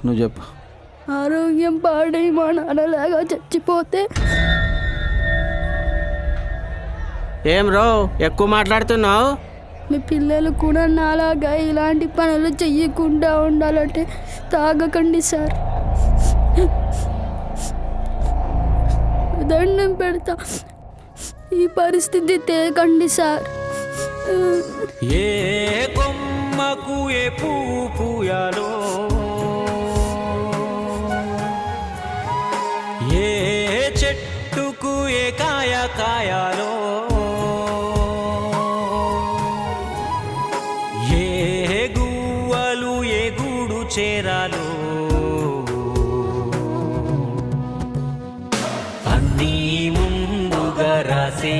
నువ్వు చెప్పు. ఆరోగ్యం పాడై మా నాన్నలాగా చచ్చిపోతే ఏం రో ఎక్కువ మాట్లాడుతున్నావు? మీ పిల్లలు కూడా నాలాగా ఇలాంటి పనులు చెయ్యకుండా ఉండాలంటే తాగకండి సార్. దండం పెడతా, ఈ పరిస్థితి తేకండి సార్. ఏ కొమ్మకు ఏ పువ్వు పూయాలో, ఏ చెట్టుకు ఏ కాయ కాయాలో, ఏ గువ్వలు ఏ గూడు చేరాలో, అన్నీ ముందుగా రాసే